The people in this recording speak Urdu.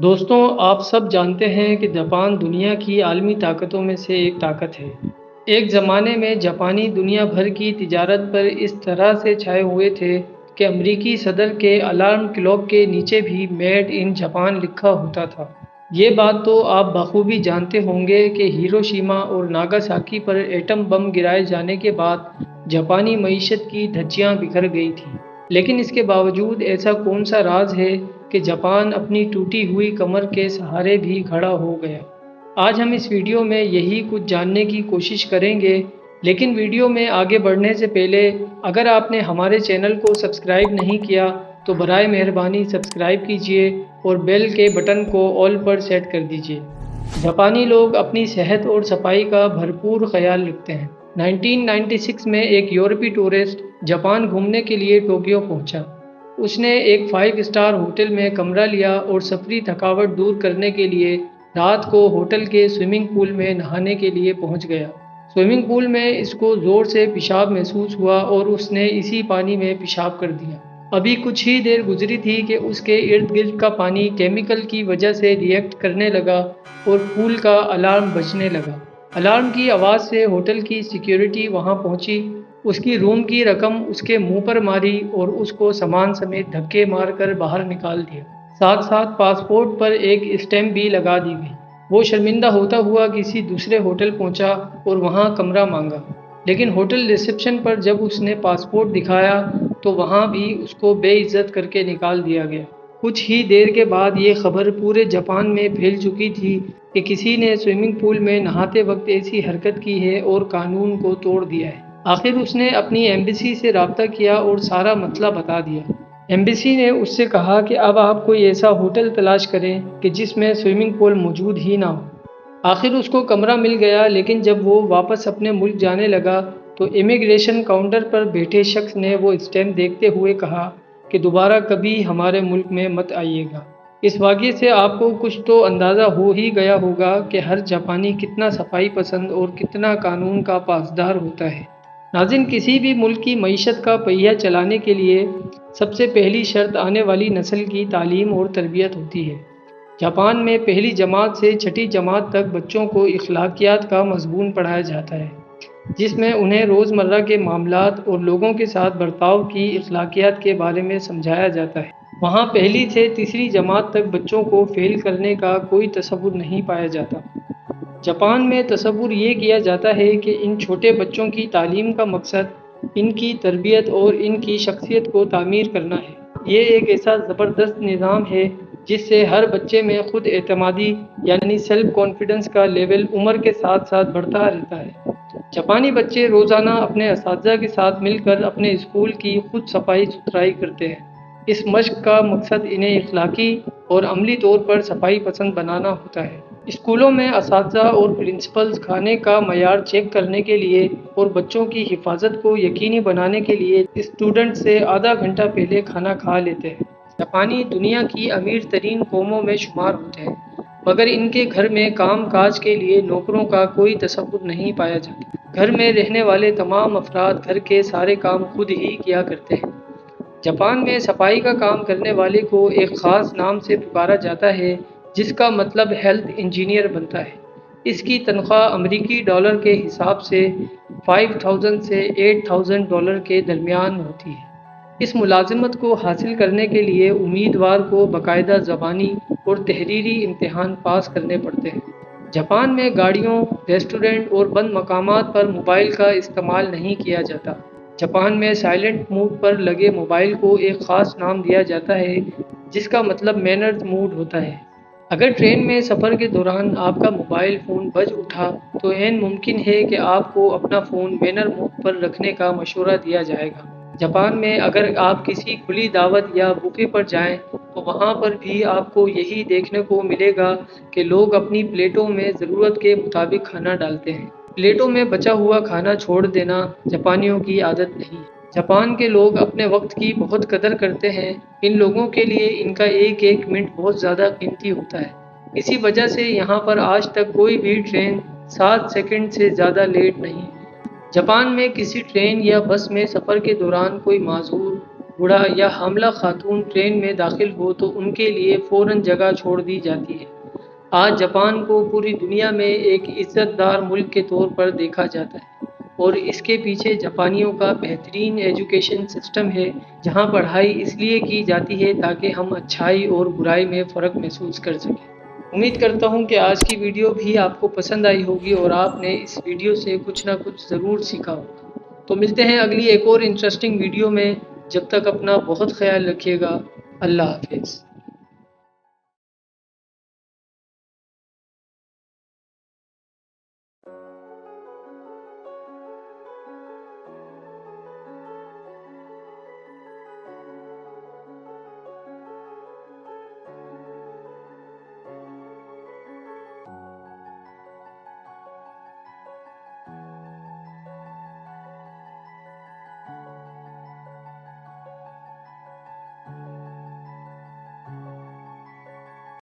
دوستوں، آپ سب جانتے ہیں کہ جاپان دنیا کی عالمی طاقتوں میں سے ایک طاقت ہے۔ ایک زمانے میں جاپانی دنیا بھر کی تجارت پر اس طرح سے چھائے ہوئے تھے کہ امریکی صدر کے الارم کلاک کے نیچے بھی میڈ ان جاپان لکھا ہوتا تھا۔ یہ بات تو آپ بخوبی جانتے ہوں گے کہ ہیروشیما اور ناگاساکی پر ایٹم بم گرائے جانے کے بعد جاپانی معیشت کی دھجیاں بکھر گئی تھیں۔ لیکن اس کے باوجود ایسا کون سا راز ہے کہ جاپان اپنی ٹوٹی ہوئی کمر کے سہارے بھی کھڑا ہو گیا؟ آج ہم اس ویڈیو میں یہی کچھ جاننے کی کوشش کریں گے، لیکن ویڈیو میں آگے بڑھنے سے پہلے اگر آپ نے ہمارے چینل کو سبسکرائب نہیں کیا تو برائے مہربانی سبسکرائب کیجیے اور بیل کے بٹن کو آل پر سیٹ کر دیجیے۔ جاپانی لوگ اپنی صحت اور صفائی کا بھرپور خیال رکھتے ہیں۔ 1996 میں ایک یورپی ٹورسٹ جاپان گھومنے کے لیے ٹوکیو پہنچا۔ اس نے ایک 5 اسٹار ہوٹل میں کمرہ لیا اور سفری تھکاوٹ دور کرنے کے لیے رات کو ہوٹل کے سوئمنگ پول میں نہانے کے لیے پہنچ گیا۔ سوئمنگ پول میں اس کو زور سے پیشاب محسوس ہوا اور اس نے اسی پانی میں پیشاب کر دیا۔ ابھی کچھ ہی دیر گزری تھی کہ اس کے ارد گرد کا پانی کیمیکل کی وجہ سے ری ایکٹ کرنے لگا اور پول کا الارم بجنے لگا۔ الارم کی آواز سے ہوٹل کی سیکیورٹی وہاں پہنچی، اس کی روم کی رقم اس کے منہ پر ماری اور اس کو سامان سمیت دھکے مار کر باہر نکال دیا۔ ساتھ ساتھ پاسپورٹ پر ایک اسٹیمپ بھی لگا دی گئی۔ وہ شرمندہ ہوتا ہوا کسی دوسرے ہوٹل پہنچا اور وہاں کمرہ مانگا، لیکن ہوٹل ریسیپشن پر جب اس نے پاسپورٹ دکھایا تو وہاں بھی اس کو بے عزت کر کے نکال دیا گیا۔ کچھ ہی دیر کے بعد یہ خبر پورے جاپان میں پھیل چکی تھی کہ کسی نے سوئمنگ پول میں نہاتے وقت ایسی حرکت کی ہے اور قانون کو توڑ دیا ہے۔ آخر اس نے اپنی ایمبیسی سے رابطہ کیا اور سارا مسئلہ بتا دیا۔ ایمبیسی نے اس سے کہا کہ اب آپ کوئی ایسا ہوٹل تلاش کریں کہ جس میں سوئمنگ پول موجود ہی نہ ہو۔ آخر اس کو کمرہ مل گیا، لیکن جب وہ واپس اپنے ملک جانے لگا تو امیگریشن کاؤنٹر پر بیٹھے شخص نے وہ اسٹیمپ دیکھتے ہوئے کہا کہ دوبارہ کبھی ہمارے ملک میں مت آئیے گا۔ اس واقعے سے آپ کو کچھ تو اندازہ ہو ہی گیا ہوگا کہ ہر جاپانی کتنا صفائی پسند اور کتنا قانون کا پاسدار ہوتا ہے۔ ناظرین، کسی بھی ملک کی معیشت کا پہیہ چلانے کے لیے سب سے پہلی شرط آنے والی نسل کی تعلیم اور تربیت ہوتی ہے۔ جاپان میں پہلی جماعت سے 6ٹھی جماعت تک بچوں کو اخلاقیات کا مضمون پڑھایا جاتا ہے، جس میں انہیں روزمرہ کے معاملات اور لوگوں کے ساتھ برتاؤ کی اخلاقیات کے بارے میں سمجھایا جاتا ہے۔ وہاں پہلی سے تیسری جماعت تک بچوں کو فیل کرنے کا کوئی تصور نہیں پایا جاتا۔ جاپان میں تصور یہ کیا جاتا ہے کہ ان چھوٹے بچوں کی تعلیم کا مقصد ان کی تربیت اور ان کی شخصیت کو تعمیر کرنا ہے۔ یہ ایک ایسا زبردست نظام ہے جس سے ہر بچے میں خود اعتمادی یعنی سیلف کانفیڈنس کا لیول عمر کے ساتھ ساتھ بڑھتا رہتا ہے۔ جاپانی بچے روزانہ اپنے اساتذہ کے ساتھ مل کر اپنے اسکول کی خود صفائی ستھرائی کرتے ہیں۔ اس مشق کا مقصد انہیں اخلاقی اور عملی طور پر صفائی پسند بنانا ہوتا ہے۔ اسکولوں میں اساتذہ اور پرنسپلز کھانے کا معیار چیک کرنے کے لیے اور بچوں کی حفاظت کو یقینی بنانے کے لیے اسٹوڈنٹ سے آدھا گھنٹہ پہلے کھانا کھا لیتے ہیں۔ جاپانی دنیا کی امیر ترین قوموں میں شمار ہوتے ہیں، مگر ان کے گھر میں کام کاج کے لیے نوکروں کا کوئی تصور نہیں پایا جاتا۔ گھر میں رہنے والے تمام افراد گھر کے سارے کام خود ہی کیا کرتے ہیں۔ جاپان میں صفائی کا کام کرنے والے کو ایک خاص نام سے پکارا جاتا ہے جس کا مطلب ہیلتھ انجینئر بنتا ہے۔ اس کی تنخواہ امریکی ڈالر کے حساب سے 5000 سے 8000 ڈالر کے درمیان ہوتی ہے۔ اس ملازمت کو حاصل کرنے کے لیے امیدوار کو باقاعدہ زبانی اور تحریری امتحان پاس کرنے پڑتے ہیں۔ جاپان میں گاڑیوں، ریسٹورنٹ اور بند مقامات پر موبائل کا استعمال نہیں کیا جاتا۔ جاپان میں سائلنٹ موڈ پر لگے موبائل کو ایک خاص نام دیا جاتا ہے جس کا مطلب مینرز موڈ ہوتا ہے۔ اگر ٹرین میں سفر کے دوران آپ کا موبائل فون بج اٹھا تو عین ممکن ہے کہ آپ کو اپنا فون مینر موڈ پر رکھنے کا مشورہ دیا جائے گا۔ جاپان میں اگر آپ کسی کھلی دعوت یا بوفے پر جائیں تو وہاں پر بھی آپ کو یہی دیکھنے کو ملے گا کہ لوگ اپنی پلیٹوں میں ضرورت کے مطابق کھانا ڈالتے ہیں۔ پلیٹوں میں بچا ہوا کھانا چھوڑ دینا جاپانیوں کی عادت نہیں۔ جاپان کے لوگ اپنے وقت کی بہت قدر کرتے ہیں۔ ان لوگوں کے لیے ان کا ایک ایک منٹ بہت زیادہ قیمتی ہوتا ہے۔ اسی وجہ سے یہاں پر آج تک کوئی بھی ٹرین 7 سیکنڈ سے زیادہ لیٹ نہیں۔ جاپان میں کسی ٹرین یا بس میں سفر کے دوران کوئی معذور، بوڑھا یا حاملہ خاتون ٹرین میں داخل ہو تو ان کے لیے فوراً جگہ چھوڑ دی جاتی ہے۔ آج جاپان کو پوری دنیا میں ایک عزت دار ملک کے طور پر دیکھا جاتا ہے، اور اس کے پیچھے جاپانیوں کا بہترین ایجوکیشن سسٹم ہے، جہاں پڑھائی اس لیے کی جاتی ہے تاکہ ہم اچھائی اور برائی میں فرق محسوس کر سکیں۔ امید کرتا ہوں کہ آج کی ویڈیو بھی آپ کو پسند آئی ہوگی اور آپ نے اس ویڈیو سے کچھ نہ کچھ ضرور سیکھا ہوگا۔ تو ملتے ہیں اگلی ایک اور انٹرسٹنگ ویڈیو میں۔ جب تک اپنا بہت خیال رکھیے گا۔ اللہ حافظ۔